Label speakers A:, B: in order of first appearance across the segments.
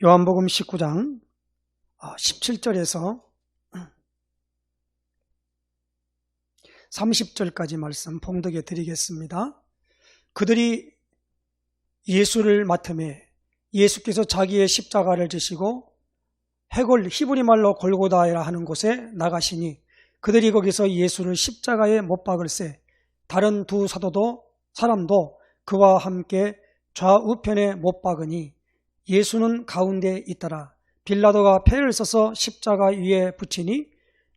A: 요한복음 19장 17절에서 30절까지 말씀 봉독해 드리겠습니다. 그들이 예수를 맡음에 예수께서 자기의 십자가를 지시고 해골 히브리 말로 골고다라 하는 곳에 나가시니 그들이 거기서 예수를 십자가에 못 박을새 다른 두 사람도 그와 함께 좌우편에 못 박으니 예수는 가운데 있더라. 빌라도가 패를 써서 십자가 위에 붙이니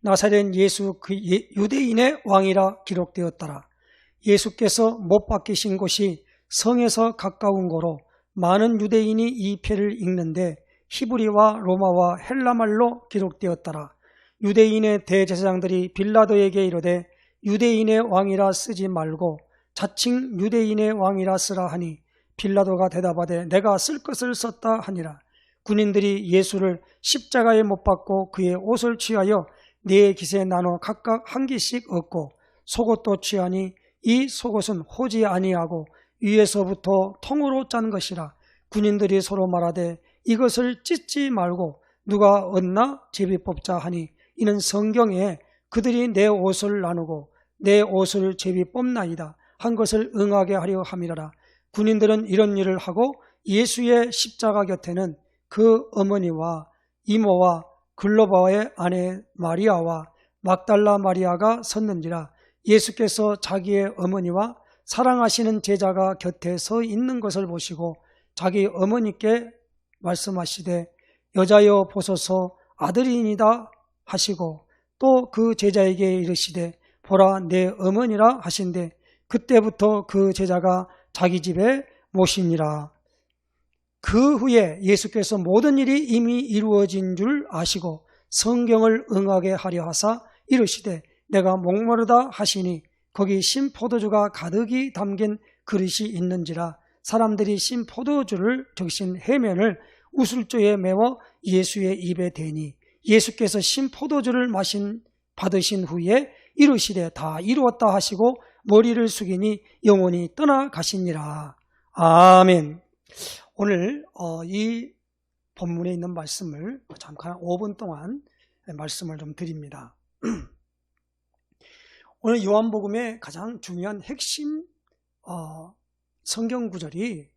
A: 나사렛 예수 그 유대인의 왕이라 기록되었더라. 예수께서 못 박히신 곳이 성에서 가까운 거로 많은 유대인이 이 패를 읽는데 히브리와 로마와 헬라말로 기록되었더라. 유대인의 대제사장들이 빌라도에게 이르되 유대인의 왕이라 쓰지 말고 자칭 유대인의 왕이라 쓰라 하니 빌라도가 대답하되 내가 쓸 것을 썼다 하니라. 군인들이 예수를 십자가에 못 박고 그의 옷을 취하여 네 깃에 나눠 각각 한 깃씩 얻고 속옷도 취하니 이 속옷은 호지 아니하고 위에서부터 통으로 짠 것이라. 군인들이 서로 말하되 이것을 찢지 말고 누가 얻나 제비 뽑자 하니 이는 성경에 그들이 내 옷을 나누고 내 옷을 제비 뽑나이다 한 것을 응하게 하려 함이라. 군인들은 이런 일을 하고 예수의 십자가 곁에는 그 어머니와 이모와 글로바의 아내 마리아와 막달라 마리아가 섰는지라. 예수께서 자기의 어머니와 사랑하시는 제자가 곁에 서 있는 것을 보시고 자기 어머니께 말씀하시되 여자여 보소서 아들이니이다 하시고 또 그 제자에게 이르시되 보라 내 어머니라 하신대 그때부터 그 제자가 자기 집에 모시니라. 그 후에 예수께서 모든 일이 이미 이루어진 줄 아시고 성경을 응하게 하려 하사 이르시되 내가 목마르다 하시니 거기 신 포도주가 가득히 담긴 그릇이 있는지라. 사람들이 신 포도주를 적신 해면을 우슬조에 메워 예수의 입에 대니 예수께서 신 포도주를 받으신 후에 이르시되 다 이루었다 하시고 머리를 숙이니 영원히 떠나가시니라. 아멘. 오늘 이 본문에 있는 말씀을 잠깐 5분 동안 말씀을 좀 드립니다. 오늘 요한복음의 가장 중요한 핵심 성경 구절이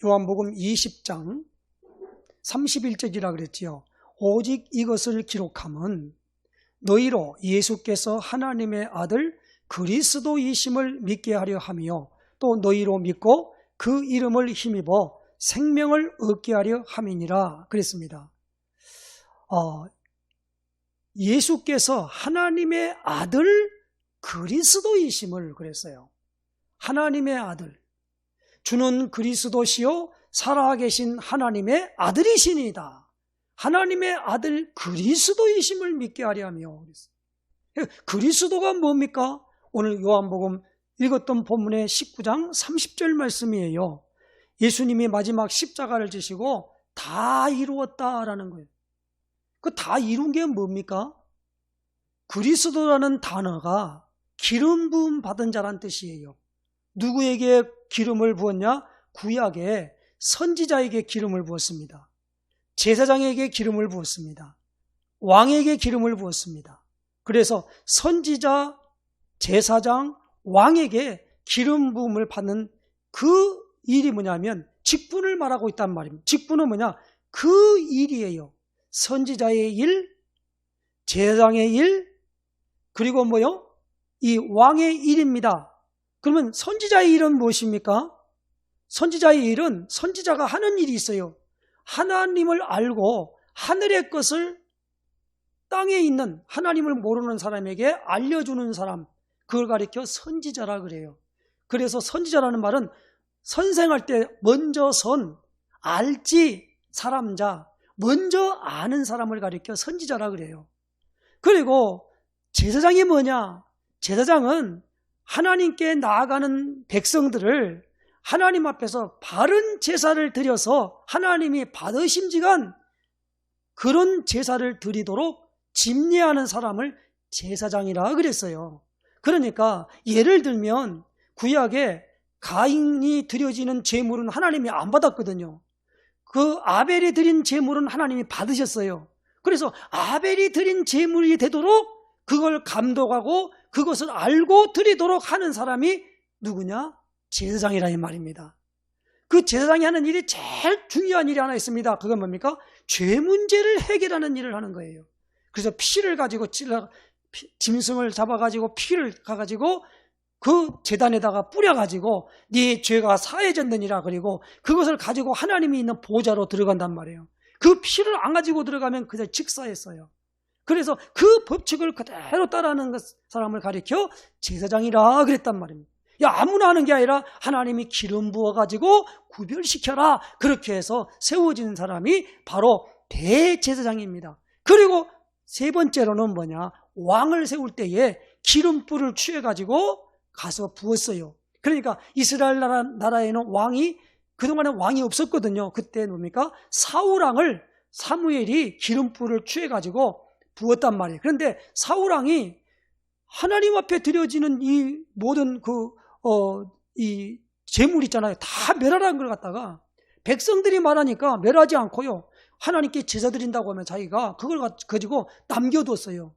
A: 요한복음 20장 31절이라 그랬지요. 오직 이것을 기록함은 너희로 예수께서 하나님의 아들 그리스도이심을 믿게 하려 하며 또 너희로 믿고 그 이름을 힘입어 생명을 얻게 하려 함이니라 그랬습니다. 예수께서 하나님의 아들 그리스도이심을 그랬어요. 하나님의 아들, 주는 그리스도시요 살아계신 하나님의 아들이시니이다. 하나님의 아들 그리스도이심을 믿게 하려 하며 그리스도가 뭡니까? 오늘 요한복음 읽었던 본문의 19장 30절 말씀이에요. 예수님이 마지막 십자가를 지시고 다 이루었다라는 거예요. 그 다 이룬 게 뭡니까? 그리스도라는 단어가 기름 부음 받은 자란 뜻이에요. 누구에게 기름을 부었냐? 구약에 선지자에게 기름을 부었습니다. 제사장에게 기름을 부었습니다. 왕에게 기름을 부었습니다. 그래서 선지자, 제사장, 왕에게 기름 부음을 받는 그 일이 뭐냐면 직분을 말하고 있단 말입니다. 직분은 뭐냐? 그 일이에요. 선지자의 일, 제사장의 일, 그리고 뭐요? 이 왕의 일입니다. 그러면 선지자의 일은 무엇입니까? 선지자의 일은 선지자가 하는 일이 있어요. 하나님을 알고 하늘의 것을 땅에 있는 하나님을 모르는 사람에게 알려주는 사람, 그걸 가리켜 선지자라 그래요. 그래서 선지자라는 말은 선생할 때 먼저 알지 사람자, 먼저 아는 사람을 가리켜 선지자라 그래요. 그리고 제사장이 뭐냐? 제사장은 하나님께 나아가는 백성들을 하나님 앞에서 바른 제사를 드려서 하나님이 받으심지간 그런 제사를 드리도록 집례하는 사람을 제사장이라 그랬어요. 그러니까 예를 들면 구약에 가인이 드려지는 제물은 하나님이 안 받았거든요. 그 아벨이 드린 제물은 하나님이 받으셨어요. 그래서 아벨이 드린 제물이 되도록 그걸 감독하고 그것을 알고 드리도록 하는 사람이 누구냐? 제사장이라는 말입니다. 그 제사장이 하는 일이 제일 중요한 일이 하나 있습니다. 그건 뭡니까? 죄 문제를 해결하는 일을 하는 거예요. 그래서 피를 가지고 짐승을 잡아가지고 피를 가가지고 그 제단에다가 뿌려가지고 네 죄가 사해졌느니라, 그리고 그것을 가지고 하나님이 있는 보좌로 들어간단 말이에요. 그 피를 안 가지고 들어가면 그저 직사했어요. 그래서 그 법칙을 그대로 따라하는 사람을 가리켜 제사장이라 그랬단 말입니다. 야, 아무나 하는 게 아니라 하나님이 기름 부어가지고 구별시켜라, 그렇게 해서 세워지는 사람이 바로 대제사장입니다. 그리고 세 번째로는 뭐냐? 왕을 세울 때에 기름불을 취해가지고 가서 부었어요. 그러니까 이스라엘 나라에는 왕이, 그동안에 왕이 없었거든요. 그때 뭡니까? 사울왕을 사무엘이 기름불을 취해가지고 부었단 말이에요. 그런데 사울왕이 하나님 앞에 드려지는 이 모든 이 제물 있잖아요. 다 멸하라는 걸 갖다가 백성들이 말하니까 멸하지 않고요, 하나님께 제사 드린다고 하면 자기가 그걸 가지고 남겨뒀어요.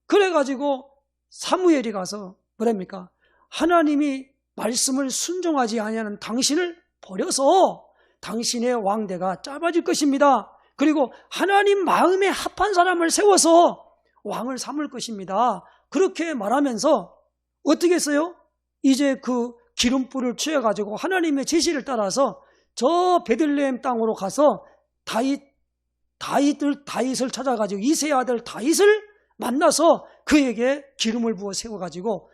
A: 그래가지고 사무엘이 가서 뭐랍니까? 하나님이 말씀을 순종하지 아니하는 당신을 버려서 당신의 왕대가 짧아질 것입니다. 그리고 하나님 마음에 합한 사람을 세워서 왕을 삼을 것입니다. 그렇게 말하면서 어떻게 했어요? 이제 그 기름불을 취해가지고 하나님의 제시를 따라서 저 베들레헴 땅으로 가서 다윗을 찾아가지고 이새의 아들 다윗을 만나서 그에게 기름을 부어 세워가지고,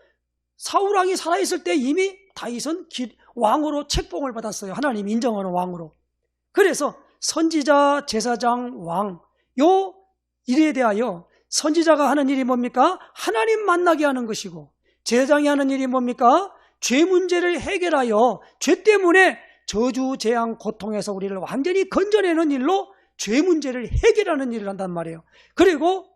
A: 사울왕이 살아있을 때 이미 다윗은 왕으로 책봉을 받았어요. 하나님 인정하는 왕으로. 그래서 선지자, 제사장, 왕, 요 일에 대하여 선지자가 하는 일이 뭡니까? 하나님 만나게 하는 것이고, 제사장이 하는 일이 뭡니까? 죄 문제를 해결하여 죄 때문에 저주, 재앙, 고통에서 우리를 완전히 건져내는 일로 죄 문제를 해결하는 일을 한단 말이에요. 그리고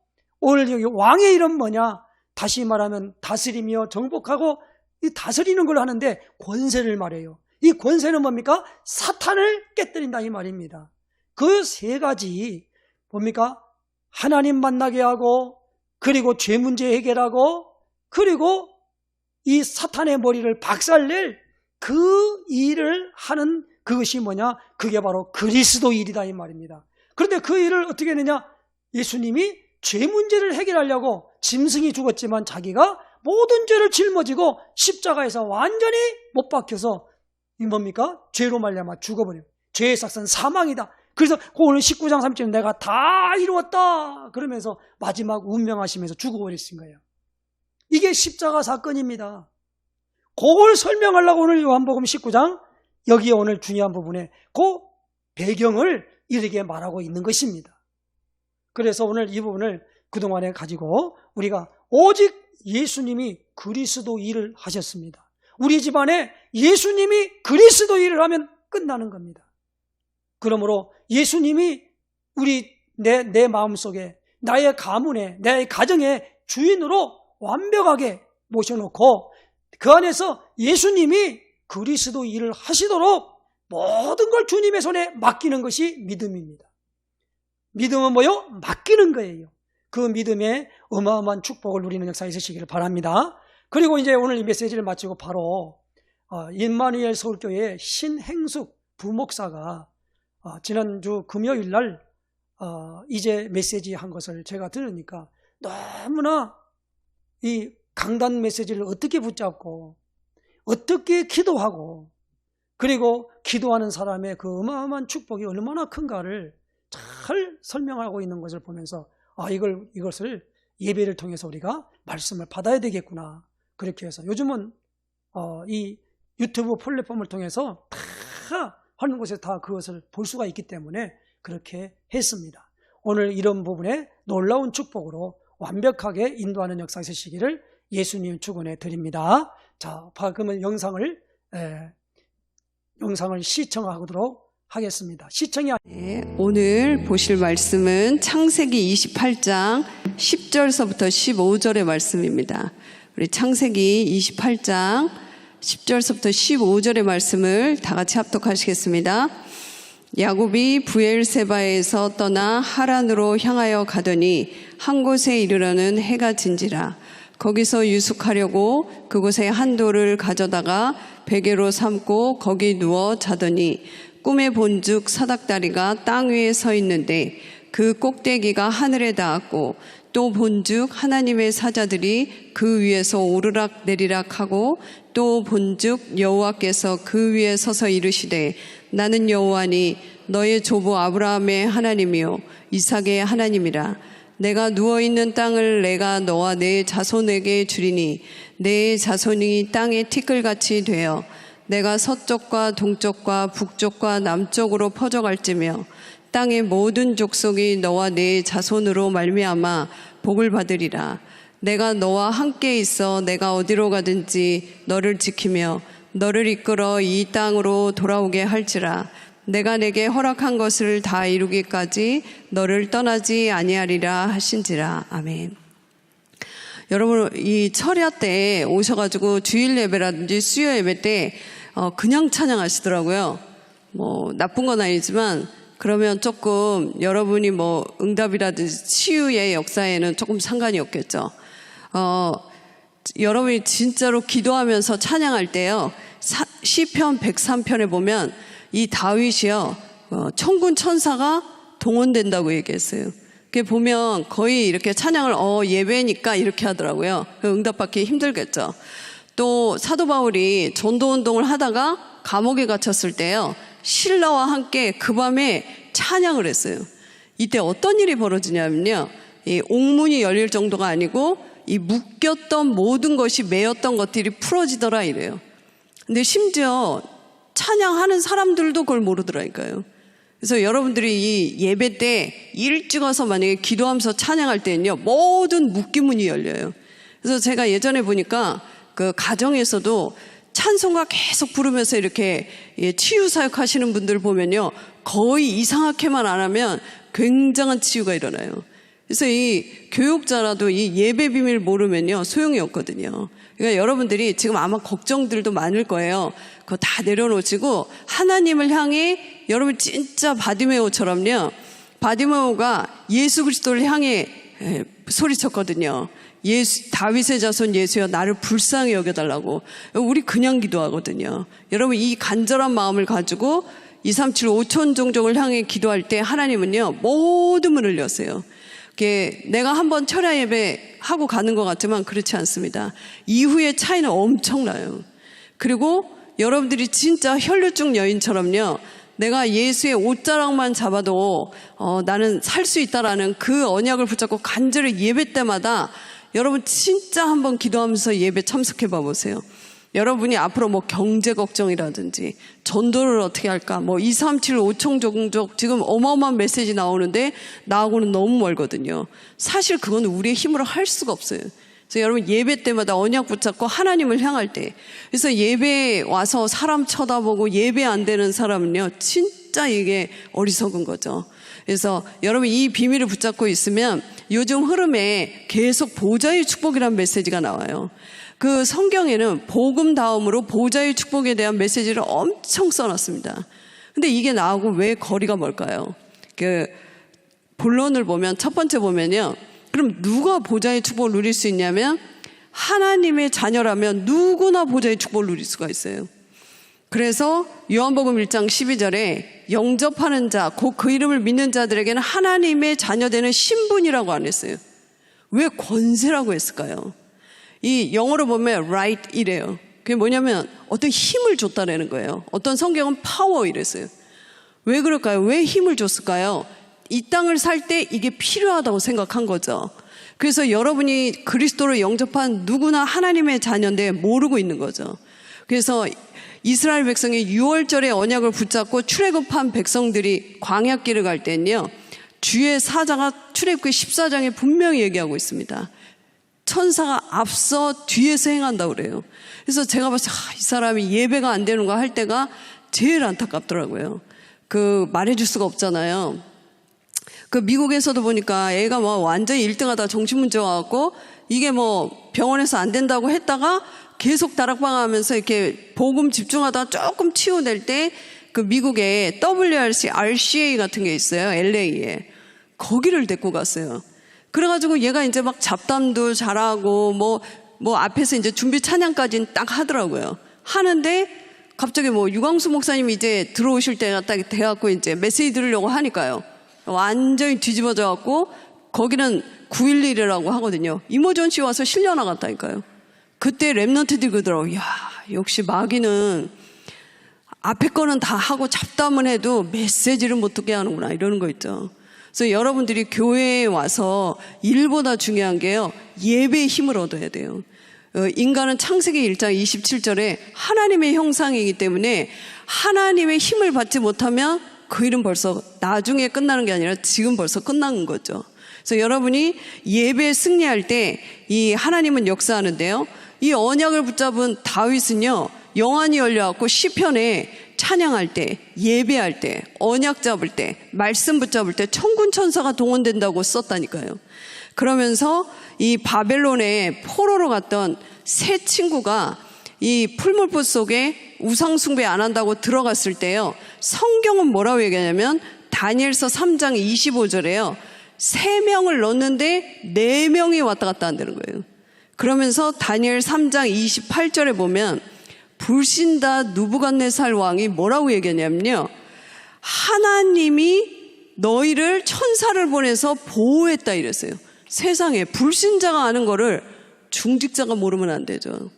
A: 오늘 여기 왕의 일은 뭐냐? 다시 말하면 다스리며 정복하고 이 다스리는 걸 하는데 권세를 말해요. 이 권세는 뭡니까? 사탄을 깨뜨린다 이 말입니다. 그 세 가지 뭡니까? 하나님 만나게 하고, 그리고 죄 문제 해결하고, 그리고 이 사탄의 머리를 박살낼 그 일을 하는 그것이 뭐냐? 그게 바로 그리스도 일이다 이 말입니다. 그런데 그 일을 어떻게 했느냐? 예수님이 죄 문제를 해결하려고 짐승이 죽었지만 자기가 모든 죄를 짊어지고 십자가에서 완전히 못 박혀서 이 뭡니까? 죄로 말미암아 죽어버려요. 죄의 삭은 사망이다. 그래서 오늘 19장 3절에 내가 다 이루었다 그러면서 마지막 운명하시면서 죽어버리신 거예요. 이게 십자가 사건입니다. 그걸 설명하려고 오늘 요한복음 19장 여기에 오늘 중요한 부분에 그 배경을 이렇게 말하고 있는 것입니다. 그래서 오늘 이 부분을 그동안에 가지고 우리가 오직 예수님이 그리스도 일을 하셨습니다. 우리 집안에 예수님이 그리스도 일을 하면 끝나는 겁니다. 그러므로 예수님이 내 마음속에, 나의 가문에, 내 가정의 주인으로 완벽하게 모셔놓고 그 안에서 예수님이 그리스도 일을 하시도록 모든 걸 주님의 손에 맡기는 것이 믿음입니다. 믿음은 뭐요? 맡기는 거예요. 그 믿음의 어마어마한 축복을 누리는 역사에 있으시기를 바랍니다. 그리고 이제 오늘 이 메시지를 마치고 바로 임마누엘 서울교회 신행숙 부목사가 지난주 금요일 날 이제 메시지 한 것을 제가 들으니까 너무나 이 강단 메시지를 어떻게 붙잡고 어떻게 기도하고 그리고 기도하는 사람의 그 어마어마한 축복이 얼마나 큰가를 잘 설명하고 있는 것을 보면서 이것을 예배를 통해서 우리가 말씀을 받아야 되겠구나. 그렇게 해서 요즘은 이 유튜브 플랫폼을 통해서 다 하는 곳에 다 그것을 볼 수가 있기 때문에 그렇게 했습니다. 오늘 이런 부분에 놀라운 축복으로 완벽하게 인도하는 역사 있으시기를 예수님 축원해 드립니다. 자, 그러면 영상을 시청하도록 하겠습니다. 시청이
B: 오늘 보실 말씀은 창세기 28장 10절서부터 15절의 말씀입니다. 우리 창세기 28장 10절서부터 15절의 말씀을 다 같이 합독하시겠습니다. 야곱이 브엘세바에서 떠나 하란으로 향하여 가더니 한 곳에 이르러는 해가 진지라. 거기서 유숙하려고 그곳에 한 돌을 가져다가 베개로 삼고 거기 누워 자더니 꿈에 본즉 사닥다리가 땅 위에 서 있는데 그 꼭대기가 하늘에 닿았고 또 본즉 하나님의 사자들이 그 위에서 오르락 내리락 하고 또 본즉 여호와께서 그 위에 서서 이르시되 나는 여호와니 너의 조부 아브라함의 하나님이요 이삭의 하나님이라. 내가 누워있는 땅을 내가 너와 내 자손에게 주리니 내 자손이 땅의 티끌같이 되어 내가 서쪽과 동쪽과 북쪽과 남쪽으로 퍼져갈지며 땅의 모든 족속이 너와 내 자손으로 말미암아 복을 받으리라. 내가 너와 함께 있어 내가 어디로 가든지 너를 지키며 너를 이끌어 이 땅으로 돌아오게 할지라. 내가 내게 허락한 것을 다 이루기까지 너를 떠나지 아니하리라 하신지라. 아멘. 여러분, 이 철야 때 오셔가지고 주일 예배라든지 수요 예배 때 그냥 찬양하시더라고요. 뭐 나쁜 건 아니지만 그러면 조금 여러분이 뭐 응답이라든지 치유의 역사에는 조금 상관이 없겠죠. 여러분이 진짜로 기도하면서 찬양할 때요, 시편 103편에 보면 이 다윗이요, 천군 천사가 동원된다고 얘기했어요. 그게 보면 거의 이렇게 찬양을 예배니까 이렇게 하더라고요. 응답받기 힘들겠죠. 또 사도 바울이 전도 운동을 하다가 감옥에 갇혔을 때요, 신라와 함께 그 밤에 찬양을 했어요. 이때 어떤 일이 벌어지냐면요, 이 옥문이 열릴 정도가 아니고 이 묶였던 모든 것이 매였던 것들이 풀어지더라 이래요. 근데 심지어 찬양하는 사람들도 그걸 모르더라니까요. 그래서 여러분들이 이 예배 때 일찍 와서 만약에 기도하면서 찬양할 때는요, 모든 묶임문이 열려요. 그래서 제가 예전에 보니까 그 가정에서도 찬송가 계속 부르면서 이렇게 치유 사역하시는 분들 보면요, 거의 이상하게만 안 하면 굉장한 치유가 일어나요. 그래서 이 교육자라도 이 예배 비밀 모르면요, 소용이 없거든요. 그러니까 여러분들이 지금 아마 걱정들도 많을 거예요. 그거 다 내려놓으시고 하나님을 향해, 여러분 진짜 바디메오처럼요, 바디메오가 예수 그리스도를 향해 소리쳤거든요. 다윗의 자손 예수여 나를 불쌍히 여겨달라고. 우리 그냥 기도하거든요. 여러분 이 간절한 마음을 가지고 237 5천 종족을 향해 기도할 때 하나님은요, 모든 문을 여세요. 내가 한번 철야 예배 하고 가는 것 같지만 그렇지 않습니다. 이후의 차이는 엄청나요. 그리고 여러분들이 진짜 혈류증 여인처럼요, 내가 예수의 옷자락만 잡아도 나는 살 수 있다라는 그 언약을 붙잡고 간절히 예배 때마다 여러분 진짜 한번 기도하면서 예배 참석해 봐 보세요. 여러분이 앞으로 뭐 경제 걱정이라든지 전도를 어떻게 할까, 뭐 237 5천 종족 지금 어마어마한 메시지 나오는데 나하고는 너무 멀거든요. 사실 그건 우리의 힘으로 할 수가 없어요. 그래서 여러분 예배 때마다 언약 붙잡고 하나님을 향할 때, 그래서 예배에 와서 사람 쳐다보고 예배 안 되는 사람은요, 진짜 이게 어리석은 거죠. 그래서 여러분 이 비밀을 붙잡고 있으면 요즘 흐름에 계속 보좌의 축복이라는 메시지가 나와요. 그 성경에는 복음 다음으로 보좌의 축복에 대한 메시지를 엄청 써놨습니다. 근데 이게 나하고 왜 거리가 멀까요? 본론을 보면, 첫 번째 보면요, 그럼 누가 보좌의 축복을 누릴 수 있냐면 하나님의 자녀라면 누구나 보좌의 축복을 누릴 수가 있어요. 그래서 요한복음 1장 12절에 영접하는 자, 곧 그 이름을 믿는 자들에게는 하나님의 자녀되는 신분이라고 안 했어요. 왜 권세라고 했을까요? 이 영어로 보면 right 이래요. 그게 뭐냐면 어떤 힘을 줬다라는 거예요. 어떤 성경은 파워 이랬어요. 왜 그럴까요? 왜 힘을 줬을까요? 이 땅을 살 때 이게 필요하다고 생각한 거죠. 그래서 여러분이 그리스도를 영접한 누구나 하나님의 자녀인데 모르고 있는 거죠. 그래서 이스라엘 백성이 6월절에 언약을 붙잡고 출애굽한 백성들이 광야길을 갈 때는요, 주의 사자가 출애굽기 14장에 분명히 얘기하고 있습니다. 천사가 앞서 뒤에서 행한다고 그래요. 그래서 제가 봤을 때 이 사람이 예배가 안 되는 거 할 때가 제일 안타깝더라고요. 말해줄 수가 없잖아요. 미국에서도 보니까 애가 뭐 완전히 1등하다 정신문제 와갖고 이게 뭐 병원에서 안 된다고 했다가 계속 다락방하면서 이렇게 복음 집중하다가 조금 치유될 때 그 미국에 RCA 같은 게 있어요. LA에. 거기를 데리고 갔어요. 그래가지고 얘가 이제 막 잡담도 잘하고 뭐 앞에서 이제 준비 찬양까지는 딱 하더라고요. 하는데 갑자기 뭐 유광수 목사님이 이제 들어오실 때가 딱 돼갖고 이제 메시지 들으려고 하니까요. 완전히 뒤집어져 갖고 거기는 911이라고 하거든요. 이모전 씨 와서 실려 나갔다니까요. 그때 랩런트들이 그러더라고요. 야, 역시 마귀는 앞에 거는 다 하고 잡담은 해도 메시지를 못 듣게 하는구나 이러는 거 있죠. 그래서 여러분들이 교회에 와서 일보다 중요한 게요. 예배의 힘을 얻어야 돼요. 인간은 창세기 1장 27절에 하나님의 형상이기 때문에 하나님의 힘을 받지 못하면 그 일은 벌써 나중에 끝나는 게 아니라 지금 벌써 끝난 거죠. 그래서 여러분이 예배에 승리할 때 이 하나님은 역사하는데요. 이 언약을 붙잡은 다윗은요. 영안이 열려갖고 시편에 찬양할 때, 예배할 때, 언약 잡을 때, 말씀 붙잡을 때 천군 천사가 동원된다고 썼다니까요. 그러면서 이 바벨론에 포로로 갔던 세 친구가 이 풀물불 속에 우상 숭배 안 한다고 들어갔을 때요. 성경은 뭐라고 얘기하냐면 다니엘서 3장 25절에요. 3명을 넣었는데 4명이 왔다 갔다 한다는 거예요. 그러면서 다니엘 3장 28절에 보면 불신다 누부갓네살 왕이 뭐라고 얘기하냐면요. 하나님이 너희를 천사를 보내서 보호했다 이랬어요. 세상에 불신자가 아는 거를 중직자가 모르면 안 되죠.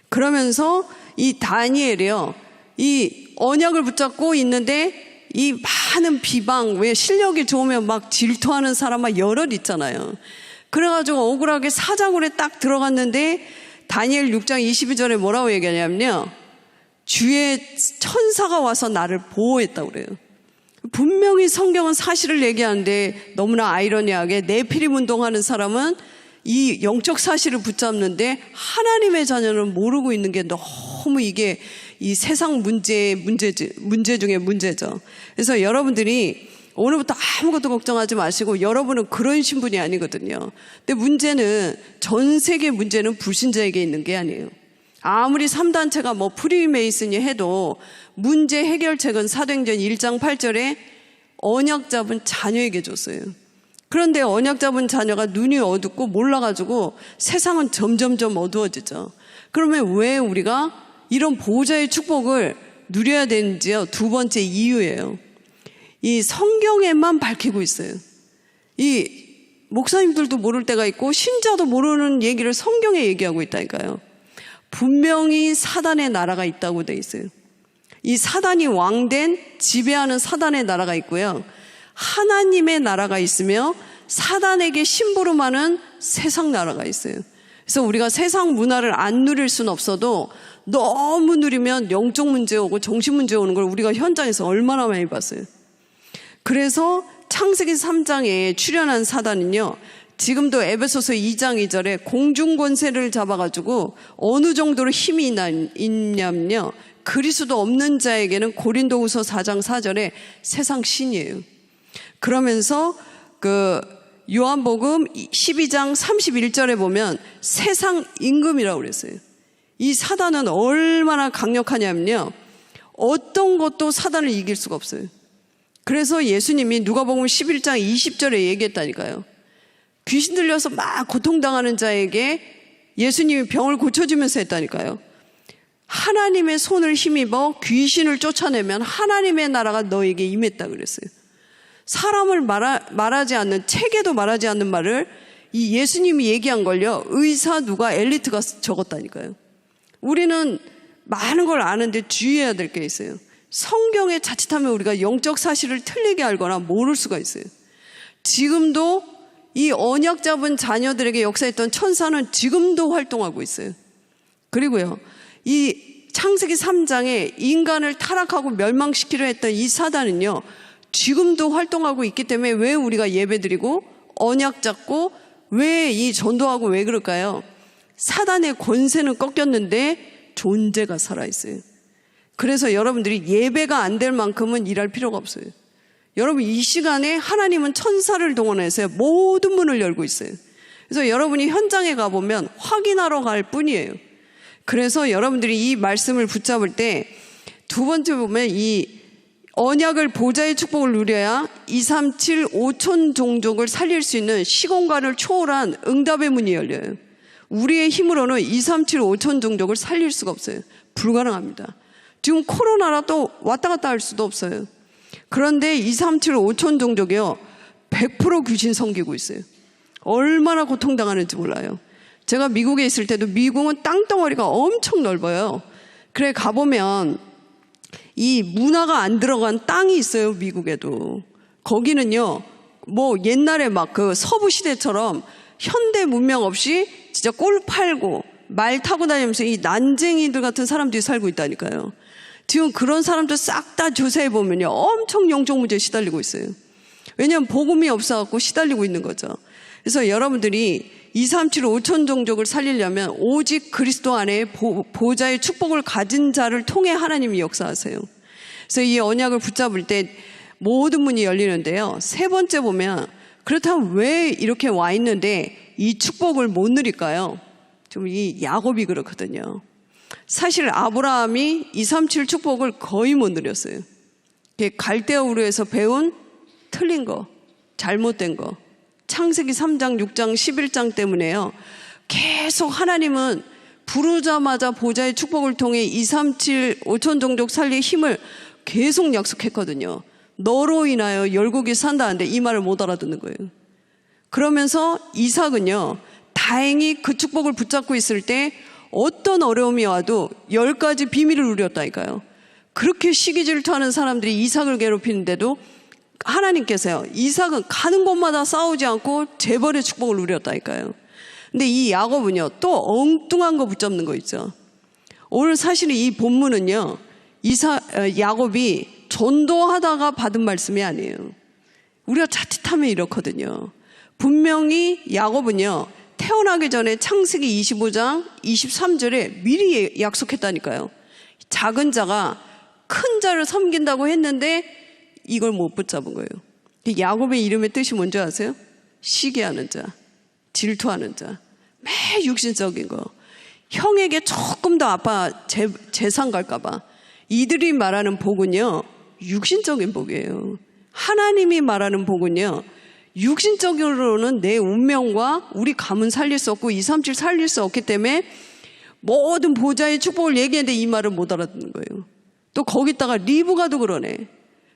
B: 그러면서 이 다니엘이요. 이 언약을 붙잡고 있는데 이 많은 비방, 왜 실력이 좋으면 막 질투하는 사람 막 여럿 있잖아요. 그래가지고 억울하게 사자굴에 딱 들어갔는데 다니엘 6장 22절에 뭐라고 얘기하냐면요. 주의 천사가 와서 나를 보호했다고 그래요. 분명히 성경은 사실을 얘기하는데 너무나 아이러니하게 네피림 운동하는 사람은 이 영적 사실을 붙잡는데 하나님의 자녀는 모르고 있는 게 너무 이게 이 세상 문제 중에 문제죠. 그래서 여러분들이 오늘부터 아무것도 걱정하지 마시고 여러분은 그런 신분이 아니거든요. 근데 문제는 전 세계 문제는 불신자에게 있는 게 아니에요. 아무리 3단체가 뭐 프리메이슨이 해도 문제 해결책은 사도행전 1장 8절에 언약 잡은 자녀에게 줬어요. 그런데 언약 잡은 자녀가 눈이 어둡고 몰라가지고 세상은 점점점 어두워지죠. 그러면 왜 우리가 이런 보호자의 축복을 누려야 되는지요? 두 번째 이유예요. 이 성경에만 밝히고 있어요. 이 목사님들도 모를 때가 있고 신자도 모르는 얘기를 성경에 얘기하고 있다니까요. 분명히 사단의 나라가 있다고 돼 있어요. 이 사단이 왕된 지배하는 사단의 나라가 있고요. 하나님의 나라가 있으며 사단에게 심부름하는 세상 나라가 있어요. 그래서 우리가 세상 문화를 안 누릴 수는 없어도 너무 누리면 영적 문제 오고 정신 문제 오는 걸 우리가 현장에서 얼마나 많이 봤어요. 그래서 창세기 3장에 출현한 사단은요. 지금도 에베소서 2장 2절에 공중권세를 잡아가지고 어느 정도로 힘이 있냐면요. 그리스도 없는 자에게는 고린도후서 4장 4절에 세상 신이에요. 그러면서 그 요한복음 12장 31절에 보면 세상 임금이라고 그랬어요. 이 사단은 얼마나 강력하냐면요. 어떤 것도 사단을 이길 수가 없어요. 그래서 예수님이 누가복음 11장 20절에 얘기했다니까요. 귀신 들려서 막 고통당하는 자에게 예수님이 병을 고쳐주면서 했다니까요. 하나님의 손을 힘입어 귀신을 쫓아내면 하나님의 나라가 너에게 임했다 그랬어요. 사람을 말하지 않는, 책에도 말하지 않는 말을 이 예수님이 얘기한 걸요. 의사 누가 엘리트가 적었다니까요. 우리는 많은 걸 아는데 주의해야 될 게 있어요. 성경에 자칫하면 우리가 영적 사실을 틀리게 알거나 모를 수가 있어요. 지금도 이 언약 잡은 자녀들에게 역사했던 천사는 지금도 활동하고 있어요. 그리고요, 이 창세기 3장에 인간을 타락하고 멸망시키려 했던 이 사단은요, 지금도 활동하고 있기 때문에 왜 우리가 예배드리고 언약 잡고 왜 이 전도하고 왜 그럴까요? 사단의 권세는 꺾였는데 존재가 살아있어요. 그래서 여러분들이 예배가 안 될 만큼은 일할 필요가 없어요. 여러분 이 시간에 하나님은 천사를 동원해서 모든 문을 열고 있어요. 그래서 여러분이 현장에 가보면 확인하러 갈 뿐이에요. 그래서 여러분들이 이 말씀을 붙잡을 때 두 번째 보면 이 언약을 보좌의 축복을 누려야 237 5천 종족을 살릴 수 있는 시공간을 초월한 응답의 문이 열려요. 우리의 힘으로는 237 5천 종족을 살릴 수가 없어요. 불가능합니다. 지금 코로나라 또 왔다 갔다 할 수도 없어요. 그런데 237 5천 종족이요 100% 귀신 섬기고 있어요. 얼마나 고통당하는지 몰라요. 제가 미국에 있을 때도 미국은 땅덩어리가 엄청 넓어요. 그래 가보면 이 문화가 안 들어간 땅이 있어요. 미국에도. 거기는요 뭐 옛날에 막 그 서부 시대처럼 현대 문명 없이 진짜 꿀 팔고 말 타고 다니면서 이 난쟁이들 같은 사람들이 살고 있다니까요. 지금 그런 사람들 싹 다 조사해 보면요 엄청 영적 문제에 시달리고 있어요. 왜냐하면 복음이 없어갖고 시달리고 있는 거죠. 그래서 여러분들이 237 5천 종족을 살리려면 오직 그리스도 안에 보좌의 축복을 가진 자를 통해 하나님이 역사하세요. 그래서 이 언약을 붙잡을 때 모든 문이 열리는데요. 세 번째 보면 그렇다면 왜 이렇게 와 있는데 이 축복을 못 누릴까요? 좀 이 야곱이 그렇거든요. 사실 아브라함이 237 축복을 거의 못 누렸어요. 갈대아 우르에서 배운 틀린 거, 잘못된 거, 창세기 3장, 6장, 11장 때문에요. 계속 하나님은 부르자마자 보좌의 축복을 통해 237 5천 종족 살릴 힘을 계속 약속했거든요. 너로 인하여 열국이 산다는데 이 말을 못 알아듣는 거예요. 그러면서 이삭은요 다행히 그 축복을 붙잡고 있을 때 어떤 어려움이 와도 10가지 비밀을 누렸다니까요. 그렇게 시기 질투하는 사람들이 이삭을 괴롭히는데도 하나님께서요 이삭은 가는 곳마다 싸우지 않고 재벌의 축복을 누렸다니까요. 근데 이 야곱은요 또 엉뚱한 거 붙잡는 거 있죠. 오늘 사실 이 본문은요 야곱이 전도하다가 받은 말씀이 아니에요. 우리가 자칫하면 이렇거든요. 분명히 야곱은요 태어나기 전에 창세기 25장 23절에 미리 약속했다니까요. 작은 자가 큰 자를 섬긴다고 했는데 이걸 못 붙잡은 거예요. 야곱의 이름의 뜻이 뭔지 아세요? 시기하는 자, 질투하는 자, 매 육신적인 거. 형에게 조금 더 아빠 재산 갈까봐. 이들이 말하는 복은요 육신적인 복이에요. 하나님이 말하는 복은요 육신적으로는 내 운명과 우리 가문 살릴 수 없고 237 살릴 수 없기 때문에 모든 보좌의 축복을 얘기했는데 이 말을 못 알아듣는 거예요. 또 거기다가 리브가도 그러네.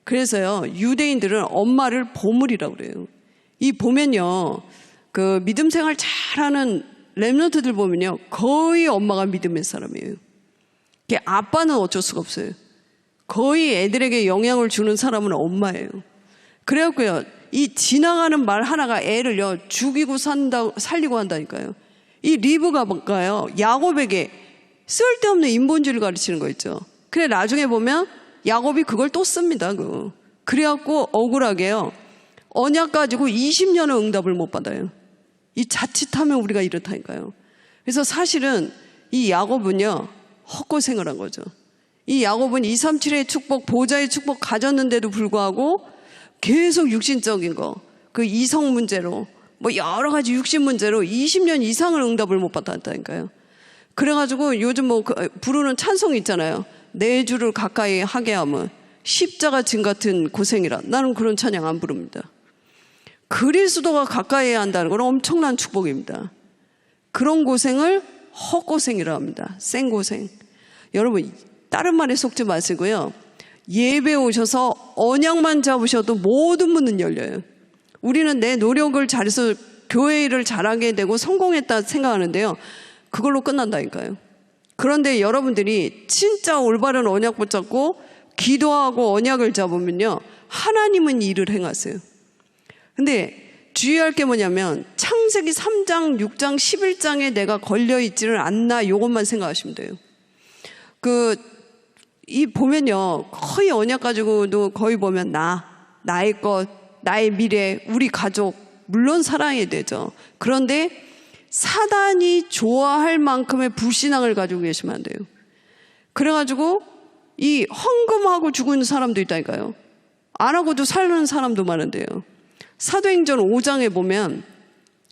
B: 그래서요 유대인들은 엄마를 보물이라고 그래요. 이 보면요 그 믿음 생활 잘하는 렘넌트들 보면요 거의 엄마가 믿음의 사람이에요. 아빠는 어쩔 수가 없어요. 거의 애들에게 영향을 주는 사람은 엄마예요. 그래갖고요 이 지나가는 말 하나가 애를요 죽이고 살리고 한다니까요. 이 리브가가요 야곱에게 쓸데없는 인본주의를 가르치는 거 있죠. 그래 나중에 보면 야곱이 그걸 또 씁니다. 그래갖고 억울하게요 언약 가지고 20년의 응답을 못 받아요. 이 자칫하면 우리가 이렇다니까요. 그래서 사실은 이 야곱은요 헛고생을 한 거죠. 이 야곱은 237의 축복, 보좌의 축복 가졌는데도 불구하고 계속 육신적인 거, 그 이성 문제로 뭐 여러 가지 육신 문제로 20년 이상을 응답을 못 받았다니까요. 그래가지고 요즘 뭐 부르는 찬송이 있잖아요. 내 주를 가까이 하게 하면 십자가 진 같은 고생이라. 나는 그런 찬양 안 부릅니다. 그리스도가 가까이 해야 한다는 건 엄청난 축복입니다. 그런 고생을 헛고생이라 합니다. 생고생. 여러분 다른 말에 속지 마시고요. 예배 오셔서 언약만 잡으셔도 모든 문은 열려요. 우리는 내 노력을 잘해서 교회 일을 잘하게 되고 성공했다 생각하는데요. 그걸로 끝난다니까요. 그런데 여러분들이 진짜 올바른 언약 붙잡고 기도하고 언약을 잡으면요. 하나님은 일을 행하세요. 근데 주의할 게 뭐냐면 창세기 3장, 6장, 11장에 내가 걸려있지는 않나 이것만 생각하시면 돼요. 이 보면요. 거의 언약 가지고도 거의 보면 나의 것, 나의 미래, 우리 가족 물론 사랑해야 되죠. 그런데 사단이 좋아할 만큼의 불신앙을 가지고 계시면 안 돼요. 그래가지고 이 헌금하고 죽은 사람도 있다니까요. 안 하고도 사는 사람도 많은데요. 사도행전 5장에 보면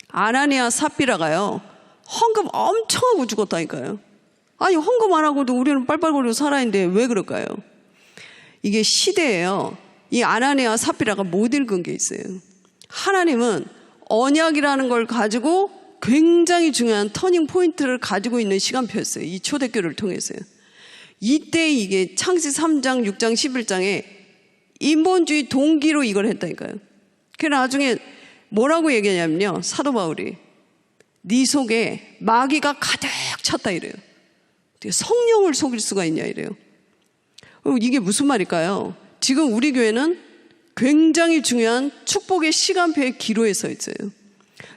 B: 아나니아 삽비라가요. 헌금 엄청 하고 죽었다니까요. 아니 헌금 안 하고도 우리는 빨빨거리고 살아있는데 왜 그럴까요? 이게 시대예요. 이 아나니아와 삽비라가 못 읽은 게 있어요. 하나님은 언약이라는 걸 가지고 굉장히 중요한 터닝 포인트를 가지고 있는 시간표였어요. 이 초대교를 통해서요. 이때 이게 창세기 3장, 6장, 11장에 인본주의 동기로 이걸 했다니까요. 그래서 나중에 뭐라고 얘기하냐면요. 사도 바울이 네 속에 마귀가 가득 찼다 이래요. 성령을 속일 수가 있냐 이래요. 이게 무슨 말일까요? 지금 우리 교회는 굉장히 중요한 축복의 시간표의 기로에 서 있어요.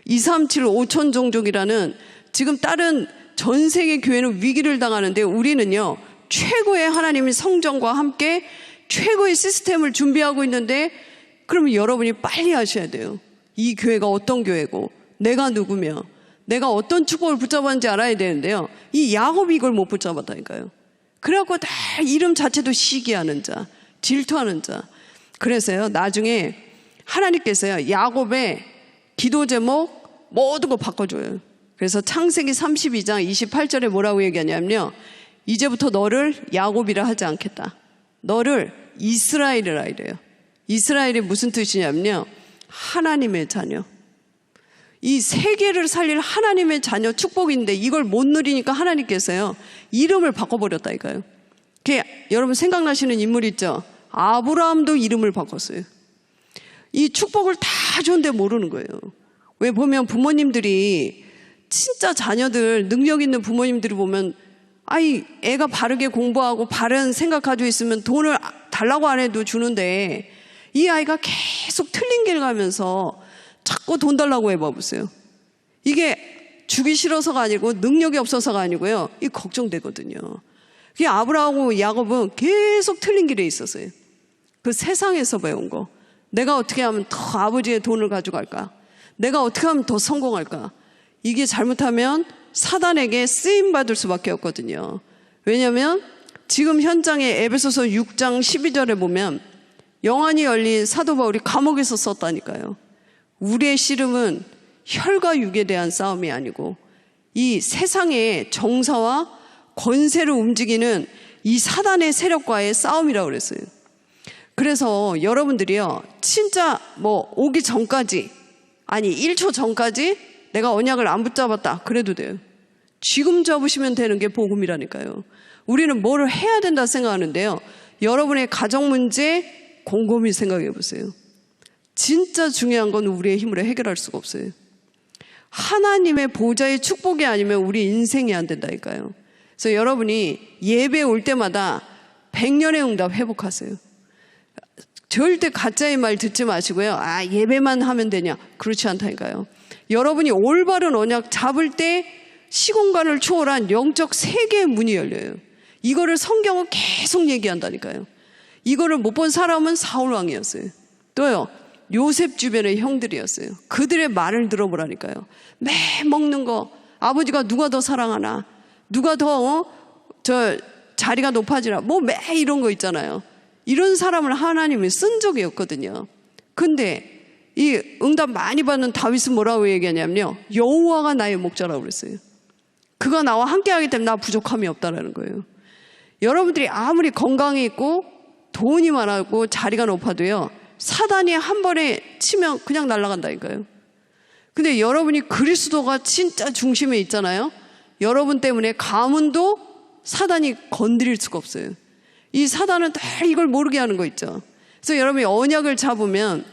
B: 237 5천 종족이라는 지금 다른 전 세계 교회는 위기를 당하는데 우리는요. 최고의 하나님의 성전과 함께 최고의 시스템을 준비하고 있는데 그러면 여러분이 빨리 하셔야 돼요. 이 교회가 어떤 교회고 내가 누구며 내가 어떤 축복을 붙잡았는지 알아야 되는데요. 이 야곱이 이걸 못 붙잡았다니까요. 그래갖고 다 이름 자체도 시기하는 자, 질투하는 자. 그래서요. 나중에 하나님께서요. 야곱의 기도 제목 모든 거 바꿔줘요. 그래서 창세기 32장 28절에 뭐라고 얘기하냐면요. 이제부터 너를 야곱이라 하지 않겠다. 너를 이스라엘이라 이래요. 이스라엘이 무슨 뜻이냐면요. 하나님의 자녀. 이 세계를 살릴 하나님의 자녀 축복인데 이걸 못 누리니까 하나님께서요. 이름을 바꿔버렸다 이거예요. 여러분 생각나시는 인물 있죠? 아브라함도 이름을 바꿨어요. 이 축복을 다 줬는데 모르는 거예요. 왜 보면 부모님들이 진짜 자녀들 능력 있는 부모님들이 보면 애가 바르게 공부하고 바른 생각 가지고 있으면 돈을 달라고 안 해도 주는데 이 아이가 계속 틀린 길 가면서 자꾸 돈 달라고 해봐 보세요. 이게 주기 싫어서가 아니고 능력이 없어서가 아니고요. 이 걱정되거든요. 그게 아브라함하고 야곱은 계속 틀린 길에 있었어요. 그 세상에서 배운 거. 내가 어떻게 하면 더 아버지의 돈을 가져갈까? 내가 어떻게 하면 더 성공할까? 이게 잘못하면 사단에게 쓰임받을 수밖에 없거든요. 왜냐하면 지금 현장에 에베소서 6장 12절에 보면 영안이 열린 사도 바울이 감옥에서 썼다니까요. 우리의 씨름은 혈과 육에 대한 싸움이 아니고 이 세상의 정사와 권세를 움직이는 이 사단의 세력과의 싸움이라고 그랬어요. 그래서 여러분들이요. 진짜 오기 전까지 1초 전까지 내가 언약을 안 붙잡았다 그래도 돼요. 지금 잡으시면 되는 게 복음이라니까요. 우리는 뭐를 해야 된다 생각하는데요. 여러분의 가정 문제 곰곰이 생각해 보세요. 진짜 중요한 건 우리의 힘으로 해결할 수가 없어요. 하나님의 보좌의 축복이 아니면 우리 인생이 안 된다니까요. 그래서 여러분이 예배 올 때마다 100년의 응답 회복하세요. 절대 가짜의 말 듣지 마시고요. 예배만 하면 되냐? 그렇지 않다니까요. 여러분이 올바른 언약 잡을 때 시공간을 초월한 영적 세계의 문이 열려요. 이거를 성경은 계속 얘기한다니까요. 이거를 못 본 사람은 사울왕이었어요. 또요. 요셉 주변의 형들이었어요. 그들의 말을 들어보라니까요. 매 먹는 거 아버지가 누가 더 사랑하나 누가 더 자리가 높아지나 매 이런 거 있잖아요. 이런 사람을 하나님이 쓴 적이 없거든요. 근데 이 응답 많이 받는 다윗은 뭐라고 얘기하냐면요. 여호와가 나의 목자라고 그랬어요. 그가 나와 함께하기 때문에 나 부족함이 없다라는 거예요. 여러분들이 아무리 건강이 있고 돈이 많았고 자리가 높아도요. 사단이 한 번에 치면 그냥 날아간다니까요. 근데 여러분이 그리스도가 진짜 중심에 있잖아요. 여러분 때문에 가문도 사단이 건드릴 수가 없어요. 이 사단은 다 이걸 모르게 하는 거 있죠. 그래서 여러분이 언약을 잡으면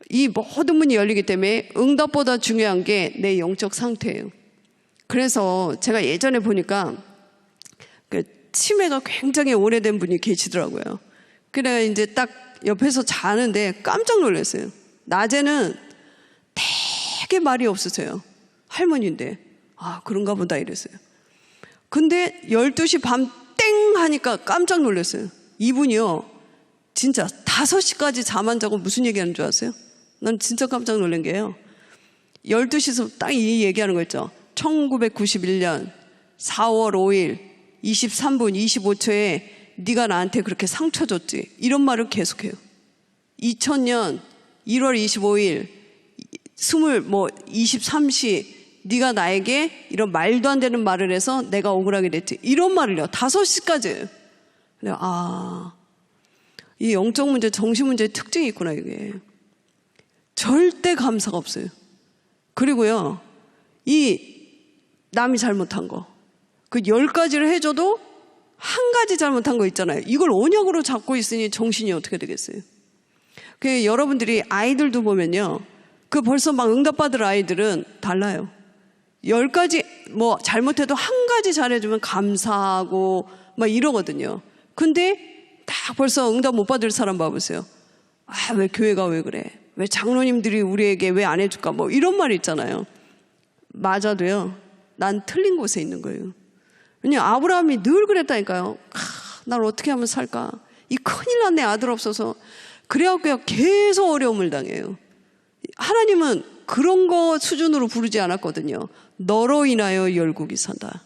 B: 이 모든 문이 열리기 때문에 응답보다 중요한 게 내 영적 상태예요. 그래서 제가 예전에 보니까 그 치매가 굉장히 오래된 분이 계시더라고요. 그래 이제 딱 옆에서 자는데 깜짝 놀랐어요. 낮에는 되게 말이 없으세요. 할머니인데 그런가 보다 이랬어요. 근데 12시 밤 땡 하니까 깜짝 놀랐어요. 이분이요 진짜 5시까지 잠 안 자고 무슨 얘기하는 줄 아세요? 난 진짜 깜짝 놀란 게요. 12시에서 딱 이 얘기하는 거 있죠. 1991년 4월 5일 23분 25초에 네가 나한테 그렇게 상처 줬지. 이런 말을 계속해요. 2000년 1월 25일 23시 네가 나에게 이런 말도 안 되는 말을 해서 내가 억울하게 됐지. 이런 말을요. 5시까지. 이 영적 문제, 정신 문제의 특징이 있구나, 이게. 절대 감사가 없어요. 그리고요, 이 남이 잘못한 거, 그 10가지를 해줘도 한 가지 잘못한 거 있잖아요. 이걸 언약으로 잡고 있으니 정신이 어떻게 되겠어요? 그 여러분들이 아이들도 보면요, 그 벌써 막 응답받을 아이들은 달라요. 10가지 뭐 잘못해도 한 가지 잘해주면 감사하고 막 이러거든요. 근데 딱 벌써 응답 못 받을 사람 봐보세요. 아, 왜 교회가 왜 그래? 왜 장로님들이 우리에게 왜 안 해줄까? 뭐 이런 말 있잖아요. 맞아도요, 난 틀린 곳에 있는 거예요. 왜냐면 아브라함이 늘 그랬다니까요. 날 어떻게 하면 살까? 이 큰일 났네, 아들 없어서. 그래갖고요, 계속 어려움을 당해요. 하나님은 그런 거 수준으로 부르지 않았거든요. 너로 인하여 열국이 산다.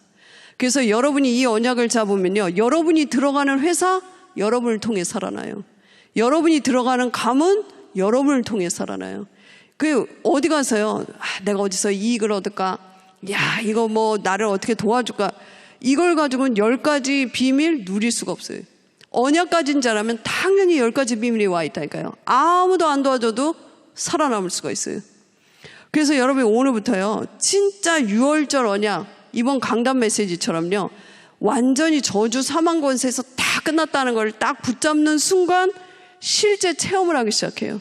B: 그래서 여러분이 이 언약을 잡으면요, 여러분이 들어가는 회사, 여러분을 통해 살아나요. 여러분이 들어가는 가문, 여러분을 통해 살아나요. 그 어디 가서요, 내가 어디서 이익을 얻을까? 야, 이거 뭐 나를 어떻게 도와줄까? 이걸 가지고는 10가지 비밀 누릴 수가 없어요. 언약 가진 자라면 당연히 10가지 비밀이 와 있다니까요. 아무도 안 도와줘도 살아남을 수가 있어요. 그래서 여러분이 오늘부터요, 진짜 6월절 언약, 이번 강단 메시지처럼요, 완전히 저주 사망 권세에서 다 끝났다는 걸 딱 붙잡는 순간 실제 체험을 하기 시작해요.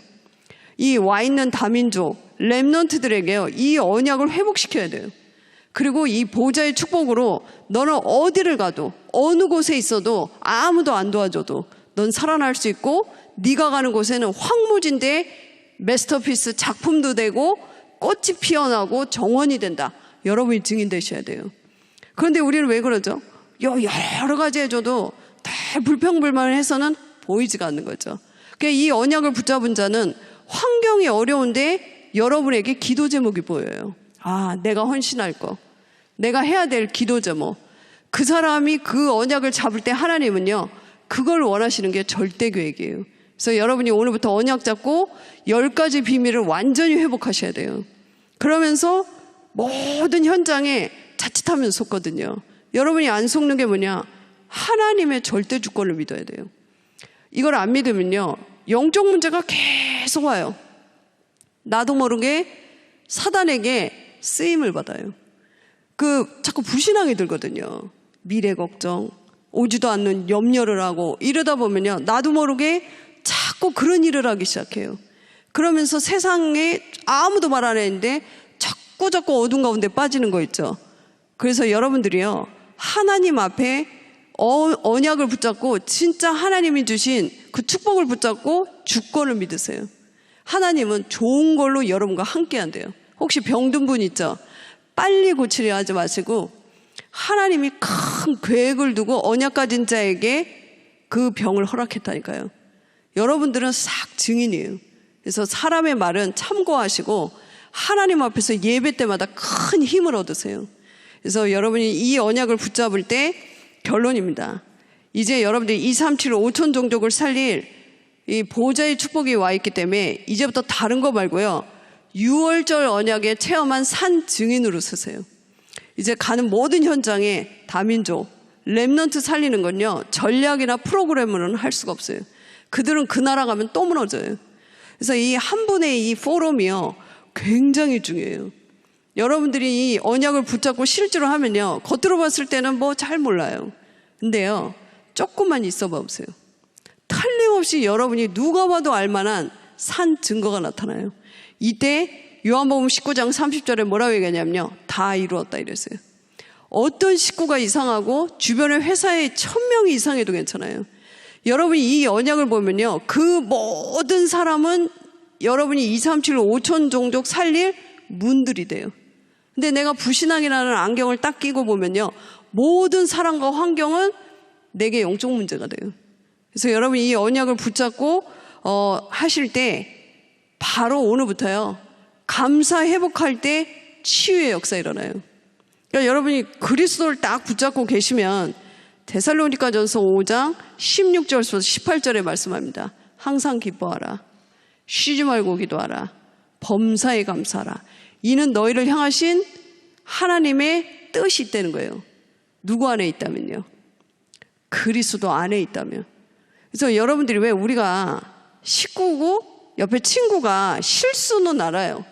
B: 이 와 있는 다민족, 렘넌트들에게요, 이 언약을 회복시켜야 돼요. 그리고 이 보좌의 축복으로 너는 어디를 가도 어느 곳에 있어도 아무도 안 도와줘도 넌 살아날 수 있고, 네가 가는 곳에는 황무지인데 마스터피스 작품도 되고 꽃이 피어나고 정원이 된다. 여러분이 증인 되셔야 돼요. 그런데 우리는 왜 그러죠? 여러 가지 해줘도 다 불평불만해서는 보이지가 않는 거죠. 그러니까 이 언약을 붙잡은 자는 환경이 어려운데 여러분에게 기도 제목이 보여요. 아, 내가 헌신할 거, 내가 해야 될 기도 제목. 그 사람이 그 언약을 잡을 때 하나님은요, 그걸 원하시는 게 절대 계획이에요. 그래서 여러분이 오늘부터 언약 잡고 10가지 비밀을 완전히 회복하셔야 돼요. 그러면서 모든 현장에 자칫하면 속거든요. 여러분이 안 속는 게 뭐냐? 하나님의 절대 주권을 믿어야 돼요. 이걸 안 믿으면요, 영적 문제가 계속 와요. 나도 모르게 사단에게 쓰임을 받아요. 자꾸 불신앙이 들거든요. 미래 걱정, 오지도 않는 염려를 하고 이러다 보면요, 나도 모르게 자꾸 그런 일을 하기 시작해요. 그러면서 세상에 아무도 말 안 했는데 자꾸 어둠 가운데 빠지는 거 있죠. 그래서 여러분들이요, 하나님 앞에 언약을 붙잡고 진짜 하나님이 주신 그 축복을 붙잡고 주권을 믿으세요. 하나님은 좋은 걸로 여러분과 함께 한대요. 혹시 병든 분 있죠? 빨리 고치려 하지 마시고 하나님이 큰 계획을 두고 언약 가진 자에게 그 병을 허락했다니까요. 여러분들은 싹 증인이에요. 그래서 사람의 말은 참고하시고 하나님 앞에서 예배 때마다 큰 힘을 얻으세요. 그래서 여러분이 이 언약을 붙잡을 때 결론입니다. 이제 여러분들이 2, 3, 7, 5천 종족을 살릴 이 보좌의 축복이 와 있기 때문에 이제부터 다른 거 말고요, 6월절 언약에 체험한 산 증인으로 서세요. 이제 가는 모든 현장에 다민족, 렘넌트 살리는 건요, 전략이나 프로그램으로는 할 수가 없어요. 그들은 그 나라 가면 또 무너져요. 그래서 이 한 분의 이 포럼이요, 굉장히 중요해요. 여러분들이 이 언약을 붙잡고 실제로 하면요, 겉으로 봤을 때는 뭐 잘 몰라요. 근데요, 조금만 있어 보세요. 틀림없이 여러분이 누가 봐도 알만한 산 증거가 나타나요. 이때 요한복음 19장 30절에 뭐라고 얘기하냐면요, 다 이루었다 이랬어요. 어떤 식구가 이상하고 주변의 회사에 1000명이 이상해도 괜찮아요. 여러분이 이 언약을 보면요, 그 모든 사람은 여러분이 2, 3, 7, 5천 종족 살릴 문들이 돼요. 근데 내가 불신앙이라는 안경을 딱 끼고 보면요, 모든 사람과 환경은 내게 영적 문제가 돼요. 그래서 여러분이 이 언약을 붙잡고 하실 때 바로 오늘부터요, 감사 회복할 때 치유의 역사 일어나요. 그러니까 여러분이 그리스도를 딱 붙잡고 계시면 데살로니가전서 5장 16절부터 18절에 말씀합니다. 항상 기뻐하라, 쉬지 말고 기도하라, 범사에 감사하라. 이는 너희를 향하신 하나님의 뜻이 있다는 거예요. 누구 안에 있다면요? 그리스도 안에 있다면. 그래서 여러분들이 왜 우리가 식구고 옆에 친구가 실수는 알아요.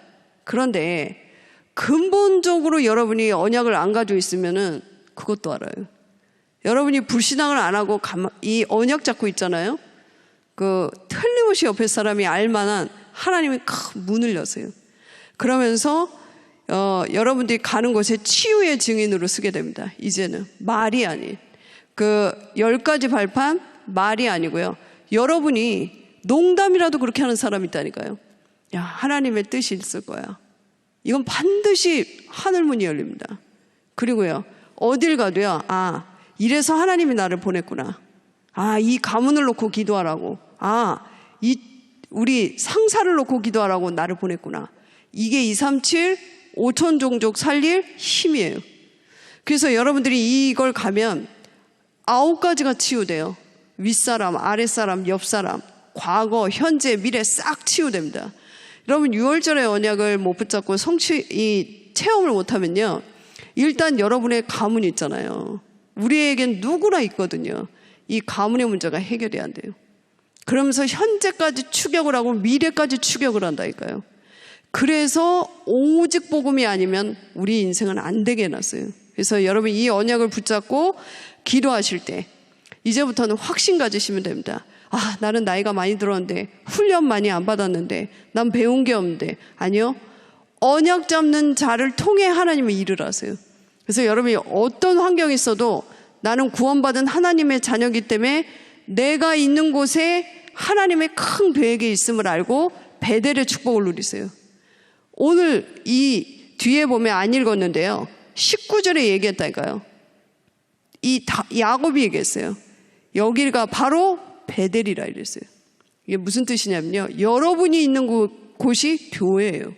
B: 그런데 근본적으로 여러분이 언약을 안 가지고 있으면은 그것도 알아요. 여러분이 불신앙을 안 하고 이 언약 잡고 있잖아요. 그 틀림없이 옆에 사람이 알만한 하나님이 큰 문을 여세요. 그러면서 여러분들이 가는 곳에 치유의 증인으로 쓰게 됩니다. 이제는 말이 아닌 그 10가지 발판 말이 아니고요. 여러분이 농담이라도 그렇게 하는 사람이 있다니까요. 야, 하나님의 뜻이 있을 거야. 이건 반드시 하늘문이 열립니다. 그리고요, 어딜 가도요, 아, 이래서 하나님이 나를 보냈구나. 아, 이 가문을 놓고 기도하라고. 아, 우리 상사를 놓고 기도하라고 나를 보냈구나. 이게 237 5천 종족 살릴 힘이에요. 그래서 여러분들이 이걸 가면 9가지가 치유돼요. 윗사람, 아랫사람, 옆사람, 과거, 현재, 미래 싹 치유됩니다. 여러분 6월절의 언약을 못 붙잡고 체험을 못하면요, 일단 여러분의 가문이 있잖아요. 우리에겐 누구나 있거든요. 이 가문의 문제가 해결이 안 돼요. 그러면서 현재까지 추격을 하고 미래까지 추격을 한다니까요. 그래서 오직 복음이 아니면 우리 인생은 안 되게 해놨어요. 그래서 여러분 이 언약을 붙잡고 기도하실 때 이제부터는 확신 가지시면 됩니다. 아, 나는 나이가 많이 들었는데 훈련 많이 안 받았는데 난 배운 게 없는데. 아니요, 언약 잡는 자를 통해 하나님의 일을 하세요. 그래서 여러분이 어떤 환경이 있어도 나는 구원받은 하나님의 자녀이기 때문에 내가 있는 곳에 하나님의 큰 계획이 있음을 알고 베델의 축복을 누리세요. 오늘 이 뒤에 보면 안 읽었는데요, 19절에 얘기했다니까요. 야곱이 얘기했어요. 여기가 바로 베델이라 이랬어요. 이게 무슨 뜻이냐면요, 여러분이 있는 곳이 교회예요.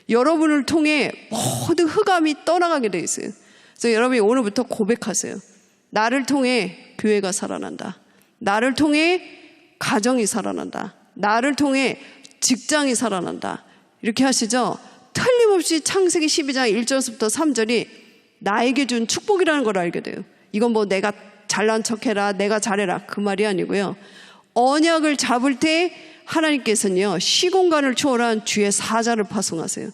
B: 여러분을 통해 모든 흑암이 떠나가게 돼 있어요. 그래서 여러분이 오늘부터 고백하세요. 나를 통해 교회가 살아난다. 나를 통해 가정이 살아난다. 나를 통해 직장이 살아난다. 이렇게 하시죠. 틀림없이 창세기 12장 1절부터 3절이 나에게 준 축복이라는 걸 알게 돼요. 이건 뭐 내가 잘난 척해라, 내가 잘해라, 그 말이 아니고요. 언약을 잡을 때 하나님께서는요, 시공간을 초월한 주의 사자를 파송하세요.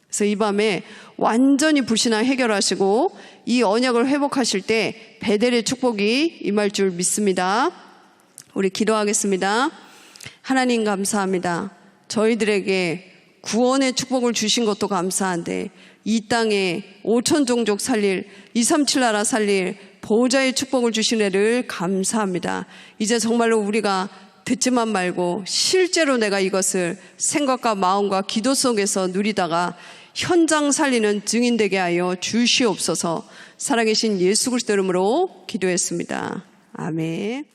B: 그래서 이 밤에 완전히 불신앙 해결하시고 이 언약을 회복하실 때 베델의 축복이 임할 줄 믿습니다. 우리 기도하겠습니다. 하나님 감사합니다. 저희들에게 구원의 축복을 주신 것도 감사한데 이 땅에 5천 종족 살릴, 237 나라 살릴 보호자의 축복을 주신 애를 감사합니다. 이제 정말로 우리가 듣지만 말고 실제로 내가 이것을 생각과 마음과 기도 속에서 누리다가 현장 살리는 증인되게 하여 주시옵소서. 살아계신 예수 그리스도 이름으로 기도했습니다. 아멘.